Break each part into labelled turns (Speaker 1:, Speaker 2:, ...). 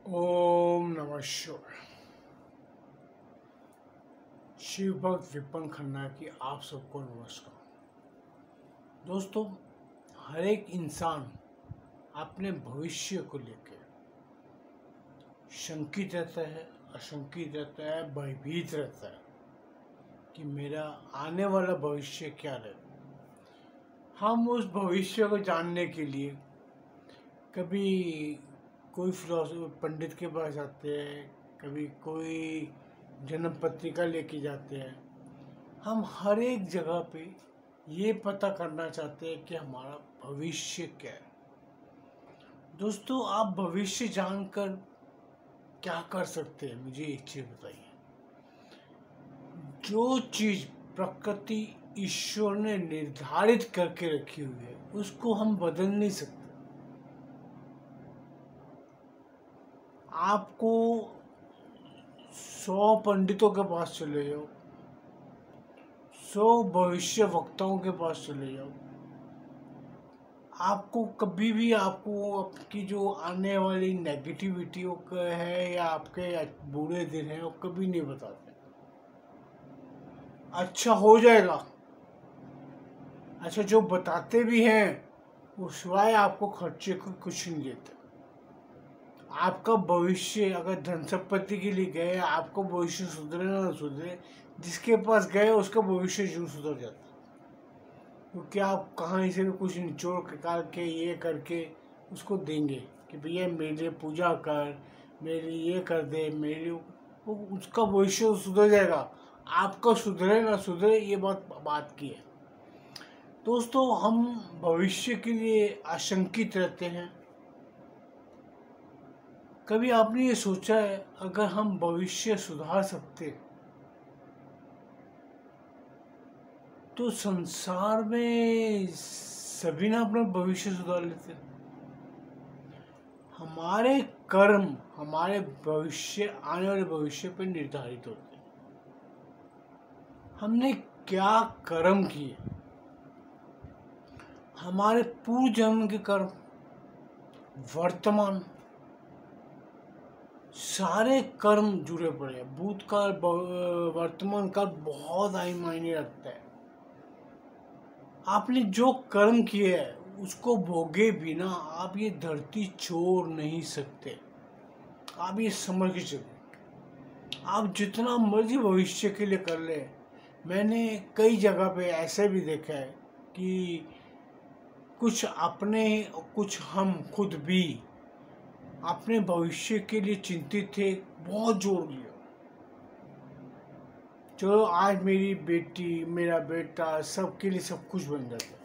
Speaker 1: ओम नमः शिवाय। शिव भक्त विपन खन्ना की आप सबको नमस्कार। दोस्तों, हर एक इंसान अपने भविष्य को लेकर शंकित रहता है, आशंकित रहता है, भयभीत रहता है कि मेरा आने वाला भविष्य क्या रहेगा। हम उस भविष्य को जानने के लिए कभी कोई फिलोसफर पंडित के पास जाते हैं, कभी कोई जन्म पत्रिका लेके जाते हैं। हम हर एक जगह पे ये पता करना चाहते हैं कि हमारा भविष्य क्या है। दोस्तों, आप भविष्य जानकर क्या कर सकते हैं, मुझे एक चीज बताइए। जो चीज प्रकृति ईश्वर ने निर्धारित करके रखी हुई है उसको हम बदल नहीं सकते। आपको 100 पंडितों के पास चले जाओ, 100 भविष्य वक्ताओं के पास चले जाओ, आपको कभी भी आपको आपकी जो आने वाली नेगेटिविटी है या आपके बुरे दिन हैं वो कभी नहीं बताते। अच्छा हो जाएगा। अच्छा, जो बताते भी हैं वो सिवाय आपको खर्चे को कुछ नहीं देते। आपका भविष्य अगर धन संपत्ति के लिए गए, आपको भविष्य सुधरे ना सुधरे, जिसके पास गए उसका भविष्य जरूर सुधर जाता है। क्योंकि आप कहाँ से भी कुछ निचोड़ निकाल के ये करके उसको देंगे कि भैया मेरे लिए पूजा कर, मेरे लिए ये कर दे, मेरे लिए वो उसका भविष्य सुधर जाएगा। आपका सुधरे ना सुधरे ये बात की है। दोस्तों, हम भविष्य के लिए आशंकित रहते हैं। कभी आपने ये सोचा है अगर हम भविष्य सुधार सकते तो संसार में सभी ना अपना भविष्य सुधार लेते। हमारे कर्म हमारे भविष्य, आने वाले भविष्य पर निर्धारित होते हैं। हमने क्या कर्म किए, हमारे पूर्व जन्म के कर्म, वर्तमान सारे कर्म जुड़े पड़े हैं। भूतकाल वर्तमान काल बहुत आई मायने रखता है। आपने जो कर्म किए है उसको भोगे बिना आप ये धरती छोड़ नहीं सकते। आप ये समझ के चलिए। आप जितना मर्जी भविष्य के लिए कर ले। मैंने कई जगह पे ऐसे भी देखा है कि कुछ अपने कुछ हम खुद भी अपने भविष्य के लिए चिंतित थे, बहुत जोर लिया। चलो आज मेरी बेटी मेरा बेटा सबके लिए सब कुछ बन जाता है।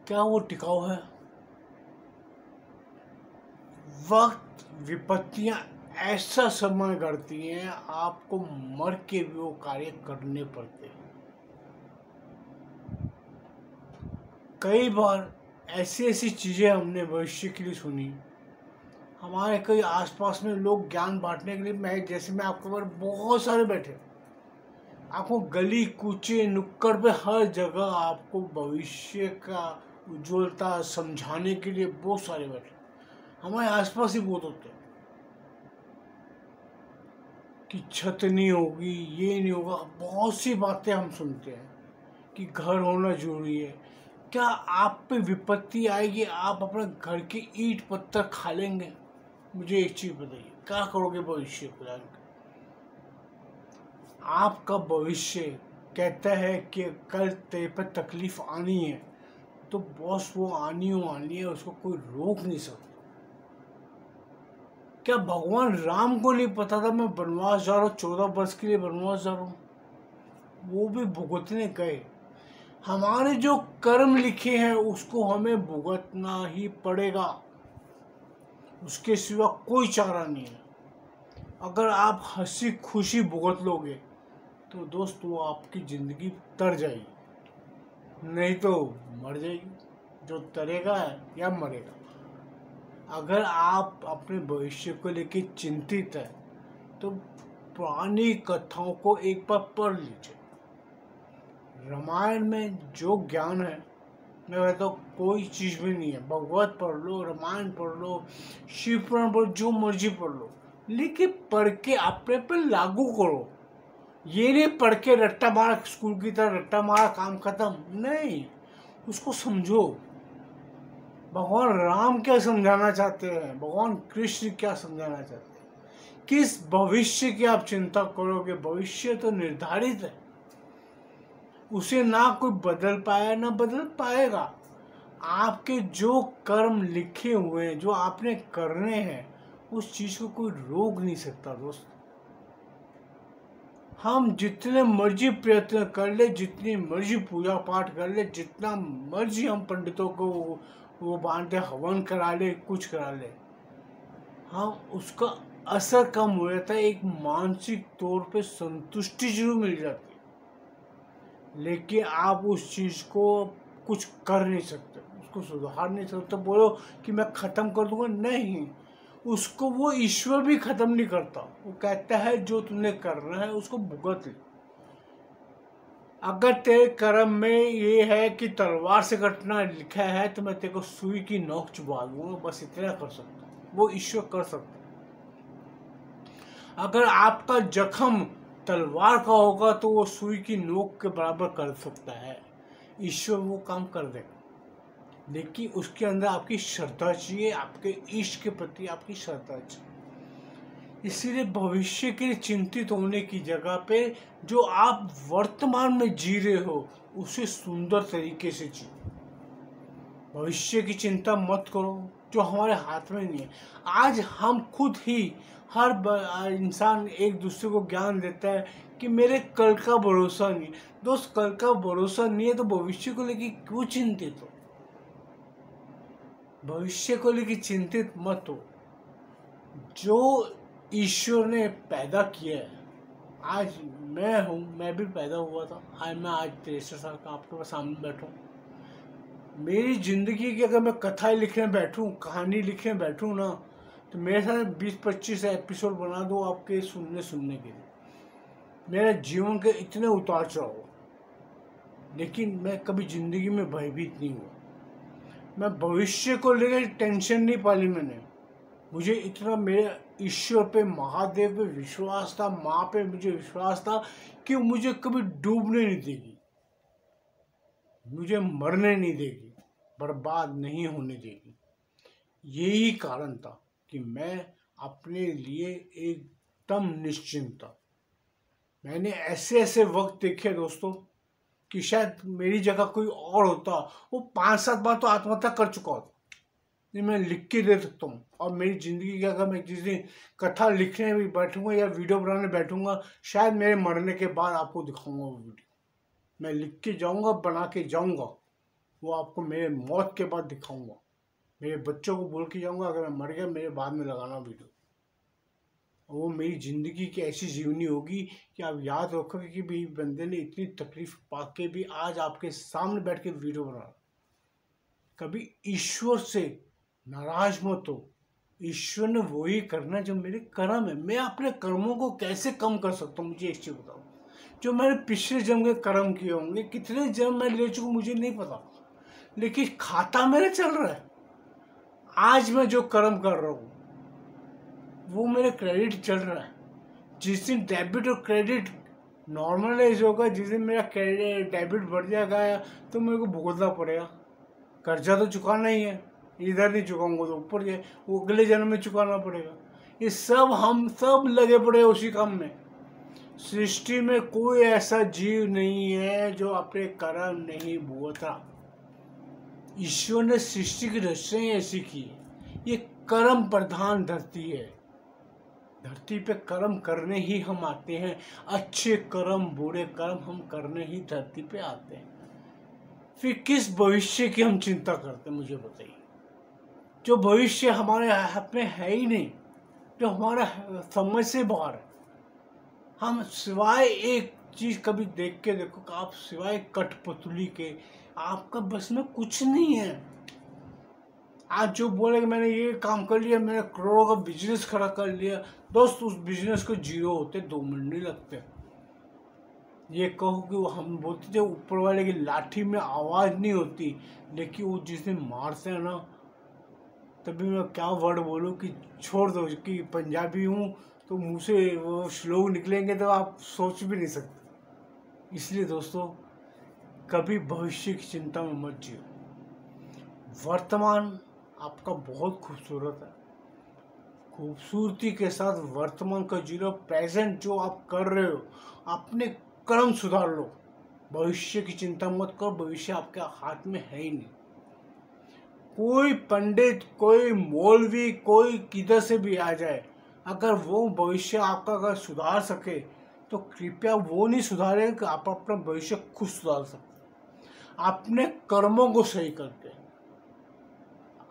Speaker 1: क्या वो टिकाऊ है? वक्त विपत्तियां ऐसा समय करती हैं आपको मर के भी वो कार्य करने पड़ते हैं। कई बार ऐसी ऐसी चीजें हमने भविष्य के लिए सुनी। हमारे कई आसपास में लोग ज्ञान बांटने के लिए, मैं आपके ऊपर बहुत सारे बैठे। आपको गली कूचे नुक्कड़ पे हर जगह आपको भविष्य का उज्ज्वलता समझाने के लिए बहुत सारे बैठे। हमारे आसपास ही बहुत होते हैं कि छत नहीं होगी, ये नहीं होगा। बहुत सी बातें हम सुनते हैं कि घर होना जरूरी है। क्या आप पे विपत्ति आएगी, आप अपने घर के ईंट पत्थर खा लेंगे? मुझे एक चीज बताइए, क्या करोगे भविष्य को जानकर? आपका भविष्य कहता है कि कल तेरे पर तकलीफ आनी है तो बॉस वो आनी है, उसको कोई रोक नहीं सकता। क्या भगवान राम को नहीं पता था मैं वनवास जा रहा हूँ, 14 वर्ष के लिए वनवास जा रहा हूँ? वो भी भुगतने गए। हमारे जो कर्म लिखे हैं उसको हमें भुगतना ही पड़ेगा, उसके सिवा कोई चारा नहीं है। अगर आप हंसी खुशी भुगत लोगे तो दोस्तों आपकी जिंदगी तर जाएगी, नहीं तो मर जाएगी। जो तरेगा या मरेगा। अगर आप अपने भविष्य को लेकर चिंतित है तो पुरानी कथाओं को एक बार पढ़ लीजिए। रामायण में जो ज्ञान है मैं कहता हूँ कोई चीज़ भी नहीं है। भगवत पढ़ लो, रामायण पढ़ लो, शिव पुराण पढ़ लो, जो मर्जी पढ़ लो, लेकिन पढ़ के अपने पर लागू करो। ये नहीं पढ़ के रट्टा मारा, स्कूल की तरह रट्टा मारा, काम खत्म नहीं। उसको समझो, भगवान राम क्या समझाना चाहते हैं, भगवान कृष्ण क्या समझाना चाहते हैं, किस भविष्य की आप चिंता करोगे। भविष्य तो निर्धारित है, उसे ना कोई बदल पाया ना बदल पाएगा। आपके जो कर्म लिखे हुए हैं, जो आपने करने हैं, उस चीज को कोई रोक नहीं सकता दोस्त। हम जितने मर्जी प्रयत्न कर ले, जितनी मर्जी पूजा पाठ कर ले, जितना मर्जी हम पंडितों को वो बांधे हवन करा ले, कुछ करा ले, हम उसका असर कम हो जाता है। एक मानसिक तौर पे संतुष्टि जरूर मिल जाती है, लेकिन आप उस चीज को कुछ कर नहीं सकते, उसको सुधार नहीं सकते। बोलो कि मैं खत्म कर दूंगा, नहीं, उसको वो ईश्वर भी खत्म नहीं करता। वो कहता है जो तुमने करना है उसको भुगत ले। अगर तेरे कर्म में ये है कि तलवार से कटना लिखा है, तो मैं तेरे को सुई की नोक चुबा दूंगा, बस इतना कर सकता हूँ। वो ईश्वर कर सकता है। अगर आपका जख्म तलवार का होगा तो वो सुई की नोक के बराबर कर सकता है, ईश्वर वो काम कर देगा। लेकिन उसके अंदर आपकी श्रद्धा चाहिए, आपके इष्ट के प्रति आपकी श्रद्धा चाहिए। इसीलिए भविष्य के लिए चिंतित होने की जगह पे जो आप वर्तमान में जी रहे हो उसे सुंदर तरीके से जियो। भविष्य की चिंता मत करो जो हमारे हाथ में नहीं है। आज हम खुद ही, हर इंसान एक दूसरे को ज्ञान देता है कि मेरे कल का भरोसा नहीं। दोस्त, कल का भरोसा नहीं है तो भविष्य को लेकर क्यों चिंतित हो? भविष्य को लेकर चिंतित मत हो। जो ईश्वर ने पैदा किया है, आज मैं हूँ, मैं भी पैदा हुआ था, आज 63 साल का आपके सामने बैठा हूँ। मेरी जिंदगी की अगर मैं कथाएं लिखने बैठूं, कहानी लिखने बैठूं ना, तो मेरे साथ 20-25 एपिसोड बना दो आपके सुनने के लिए। मेरा जीवन के इतने उतार चढ़ाव, लेकिन मैं कभी जिंदगी में भयभीत नहीं हुआ। मैं भविष्य को लेकर टेंशन नहीं पाली मैंने। मुझे इतना मेरे ईश्वर पे, महादेव पे विश्वास था, माँ पे मुझे विश्वास था कि मुझे कभी डूबने नहीं देगी, मुझे मरने नहीं देगी, बर्बाद नहीं होने देगी। यही कारण था कि मैं अपने लिए एकदम निश्चिंत था। मैंने ऐसे ऐसे वक्त देखे दोस्तों कि शायद मेरी जगह कोई और होता, वो 5-7 बार तो आत्महत्या कर चुका होता। ये मैं लिख के दे सकता हूँ। और मेरी ज़िंदगी की अगर मैं जिस दिन कथा लिखने भी बैठूंगा या वीडियो बनाने बैठूंगा, शायद मेरे मरने के बाद आपको दिखाऊंगा वो वीडियो। मैं लिख के जाऊंगा, बना के जाऊंगा, वो आपको मेरे मौत के बाद दिखाऊंगा। मेरे बच्चों को बोल के जाऊंगा अगर मैं मर गया मेरे बाद में लगाना वीडियो। वो मेरी ज़िंदगी की ऐसी जीवनी होगी कि आप याद रखोगे कि भाई बंदे ने इतनी तकलीफ पा के भी आज आपके सामने बैठ के वीडियो बना। कभी ईश्वर से नाराज मत हो। ईश्वर ने वही करना जो मेरे कर्म है। मैं अपने कर्मों को कैसे कम कर सकता हूँ, मुझे एक चीज़ बताओ। जो मैंने पिछले जन्म के कर्म किए होंगे, कितने जन्म मैं ले चुका मुझे नहीं पता, लेकिन खाता मेरा चल रहा है। आज मैं जो कर्म कर रहा हूँ वो मेरे क्रेडिट चल रहा है। जिस दिन डेबिट और क्रेडिट नॉर्मलाइज होगा, जिस दिन मेरा डेबिट बढ़ जाएगा तो मेरे को भुगतना पड़ेगा। कर्जा तो चुकाना ही है, इधर नहीं चुकाऊंगा तो ऊपर जाए वो अगले जन्म में चुकाना पड़ेगा। ये सब हम सब लगे पड़े उसी काम में। सृष्टि में कोई ऐसा जीव नहीं है जो अपने कर्म नहीं भुगता। ईश्वर ने सृष्टि की रचना ही ऐसी की है। ये कर्म प्रधान धरती है। धरती पे कर्म करने ही हम आते हैं। अच्छे कर्म बुरे कर्म हम करने ही धरती पे आते हैं। फिर किस भविष्य की हम चिंता करते हैं, मुझे बताइए। जो भविष्य हमारे हाथ में है ही नहीं, जो हमारा समझ से बाहर है। हम सिवाय एक चीज कभी देख के देखो कि आप सिवाय कठपुतली के आपका बस में कुछ नहीं है। आज जो बोले कि मैंने ये काम कर लिया, मैंने करोड़ों का बिजनेस खड़ा कर लिया, दोस्त उस बिजनेस को जीरो होते 2 मिनट नहीं लगते। ये कहो कि वो हम बोलते थे ऊपर वाले की लाठी में आवाज़ नहीं होती, लेकिन वो जिस दिन मारते हैं ना, तभी मैं क्या वर्ड बोलूँ कि छोड़ दो, कि पंजाबी हूँ तो मुँह से वो श्लोक निकलेंगे तो आप सोच भी नहीं सकते। इसलिए दोस्तों, कभी भविष्य की चिंता में मत जियो। वर्तमान आपका बहुत खूबसूरत है, खूबसूरती के साथ वर्तमान का जी लो। प्रेजेंट जो आप कर रहे हो, अपने कर्म सुधार लो। भविष्य की चिंता मत करो, भविष्य आपके हाथ में है ही नहीं। कोई पंडित, कोई मौलवी, कोई किधर से भी आ जाए, अगर वो भविष्य आपका अगर सुधार सके तो कृपया वो नहीं सुधारे कि आप अपना भविष्य खुद सुधार सके। अपने कर्मों को सही करके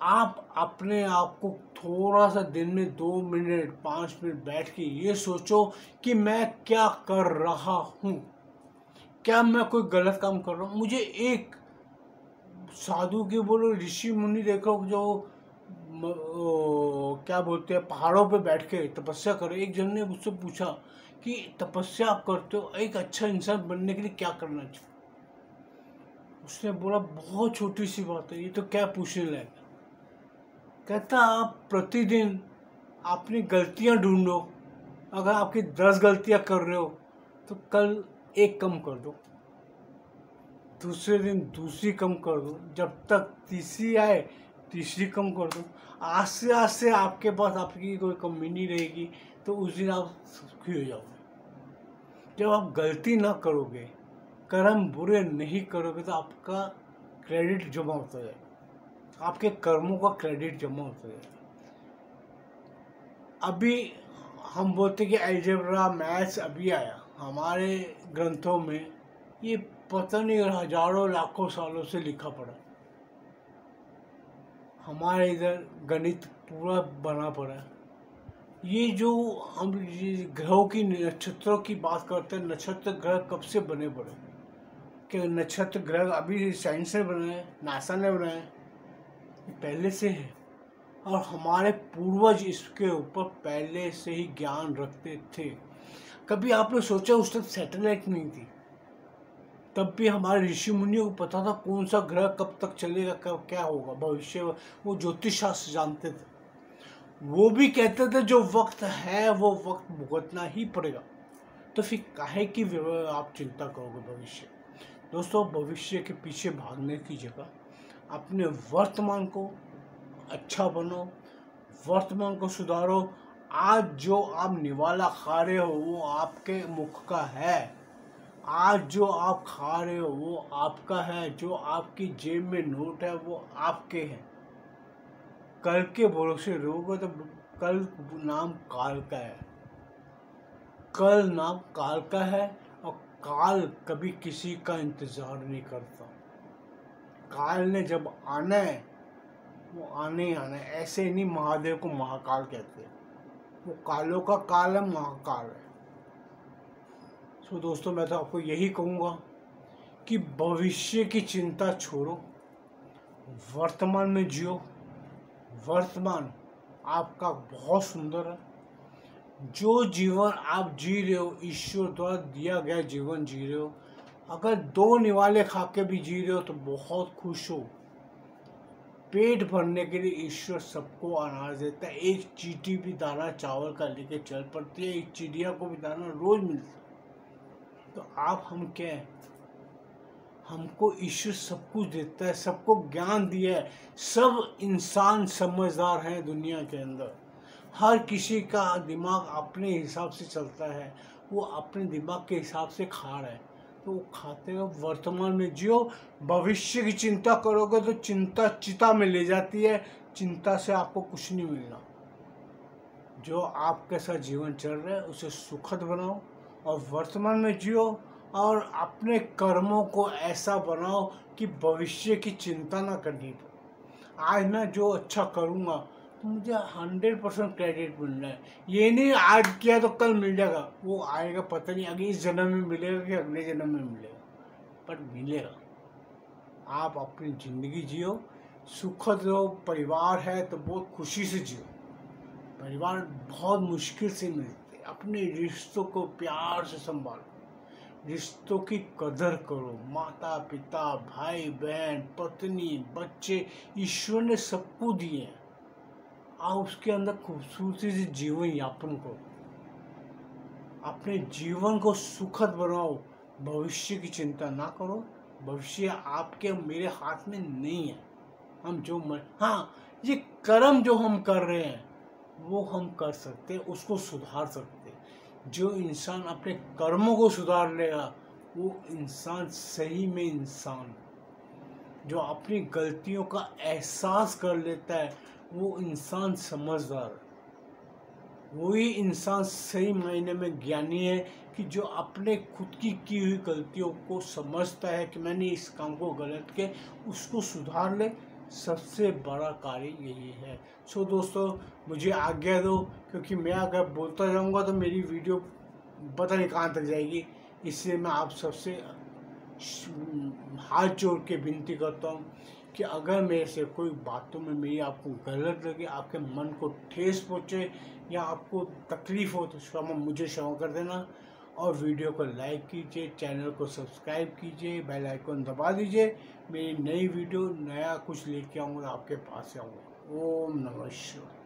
Speaker 1: आप अपने आप को थोड़ा सा दिन में 2 मिनट 5 मिनट बैठ के ये सोचो कि मैं क्या कर रहा हूँ, क्या मैं कोई गलत काम कर रहा हूँ। मुझे एक साधु के बोलो, ऋषि मुनि देखो जो क्या बोलते हैं, पहाड़ों पे बैठ के तपस्या करो। एक जन ने मुझसे पूछा कि तपस्या आप करते हो, एक अच्छा इंसान बनने के लिए क्या करना चाहिए। उसने बोला बहुत छोटी सी बात है, ये तो क्या पूछने लायक। कहता आप प्रतिदिन अपनी गलतियां ढूंढो, अगर आपकी 10 गलतियां कर रहे हो तो कल एक कम कर दो, दूसरे दिन दूसरी कम कर दो, जब तक तीसरी आए तीसरी कम कर दो। आस्ते आस्ते आपके पास आपकी कोई कमी नहीं रहेगी, तो उस दिन आप सुखी हो जाओगे। जब आप गलती ना करोगे, कर्म बुरे नहीं करोगे, तो आपका क्रेडिट जमा होता जाएगा, आपके कर्मों का क्रेडिट जमा होता जाएगा। अभी हम बोलते कि अलजेब्रा मैथ्स अभी आया हमारे ग्रंथों में, ये पता नहीं हजारों लाखों सालों से लिखा पड़ा। हमारे इधर गणित पूरा बना पड़ा है। ये जो हम ग्रहों की, नक्षत्रों की बात करते हैं, नक्षत्र ग्रह कब से बने पड़े, कि नक्षत्र ग्रह अभी साइंस ने बनाए, नासा ने बनाए, पहले से है। और हमारे पूर्वज इसके ऊपर पहले से ही ज्ञान रखते थे। कभी आपने सोचा उस तक सैटेलाइट नहीं थी, तब भी हमारे ऋषि मुनियों को पता था कौन सा ग्रह कब तक चलेगा, कब क्या होगा भविष्य। वो ज्योतिष शास्त्र जानते थे। वो भी कहते थे जो वक्त है वो वक्त भुगतना ही पड़ेगा, तो फिर काहे की आप चिंता करोगे भविष्य। दोस्तों, भविष्य के पीछे भागने की जगह अपने वर्तमान को अच्छा बनो, वर्तमान को सुधारो। आज जो आप निवाला खा रहे हो वो आपके मुख का है, आज जो आप खा रहे हो वो आपका है, जो आपकी जेब में नोट है वो आपके हैं। कल के भरोसे रहोगे तो कल नाम काल का है, कल नाम काल का है, और काल कभी किसी का इंतजार नहीं करता। काल ने जब आना है वो आने ही आना है। ऐसे नहीं महादेव को महाकाल कहते हैं, वो कालों का काल है, महाकाल है। तो दोस्तों, मैं तो आपको यही कहूँगा कि भविष्य की चिंता छोड़ो, वर्तमान में जियो। वर्तमान आपका बहुत सुंदर है। जो जीवन आप जी रहे हो, ईश्वर द्वारा दिया गया जीवन जी रहे हो। अगर 2 निवाले खा के भी जी रहे हो तो बहुत खुश हो। पेट भरने के लिए ईश्वर सबको अनाज देता है। एक चींटी भी दाना चावल का लेके चल पड़ती है, एक चिड़िया को भी दाना रोज मिलता है। तो आप हम क्या है, हमको ईश्वर सब कुछ देता है, सबको ज्ञान दिया है। सब इंसान समझदार हैं दुनिया के अंदर। हर किसी का दिमाग अपने हिसाब से चलता है, वो अपने दिमाग के हिसाब से खा रहा है। तो वो खाते हो, वर्तमान में जियो। भविष्य की चिंता करोगे तो चिंता चिता में ले जाती है, चिंता से आपको कुछ नहीं मिलना। जो आपके साथ जीवन चल रहा है उसे सुखद बनाओ और वर्तमान में जियो, और अपने कर्मों को ऐसा बनाओ कि भविष्य की चिंता ना करनी पड़े। आज मैं जो अच्छा करूँगा तो मुझे 100% क्रेडिट मिलना है। ये नहीं आज किया तो कल मिल जाएगा, वो आएगा पता नहीं, अगले इस जन्म में मिलेगा कि अगले जन्म में मिलेगा, पर मिलेगा। आप अपनी ज़िंदगी जियो, सुखद रहो। परिवार है तो बहुत खुशी से जियो। परिवार बहुत मुश्किल से मिलते, अपने रिश्तों को प्यार से संभालो। रिश्तों की कदर करो। माता पिता, भाई बहन, पत्नी, बच्चे, ईश्वर ने सबको दिए हैं। आप उसके अंदर खूबसूरती से जीवन यापन करो, अपने जीवन को सुखद बनाओ। भविष्य की चिंता ना करो, भविष्य आपके मेरे हाथ में नहीं है। हम जो हाँ, ये कर्म जो हम कर रहे हैं वो हम कर सकते, उसको सुधार सकते। जो इंसान अपने कर्मों को सुधार लेगा वो इंसान सही में इंसान। जो अपनी गलतियों का एहसास कर लेता है वो इंसान समझदार। वही इंसान सही मायने में ज्ञानी है कि जो अपने खुद की हुई गलतियों को समझता है कि मैंने इस काम को गलत किया, उसको सुधार ले। सबसे बड़ा कार्य यही है। सो दोस्तों, मुझे आज्ञा दो, क्योंकि मैं अगर बोलता जाऊंगा तो मेरी वीडियो पता नहीं कहाँ तक जाएगी। इसलिए मैं आप सबसे हाथ जोड़ के विनती करता हूँ कि अगर मेरे से कोई बातों में मेरी आपको गलत लगे, आपके मन को ठेस पहुँचे या आपको तकलीफ हो तो मुझे क्षमा कर देना। और वीडियो को लाइक कीजिए, चैनल को सब्सक्राइब कीजिए, बेल आइकन दबा दीजिए। मेरी नई वीडियो नया कुछ लेके आऊँगा, आपके पास आऊँगा। ओम नमः शिवाय।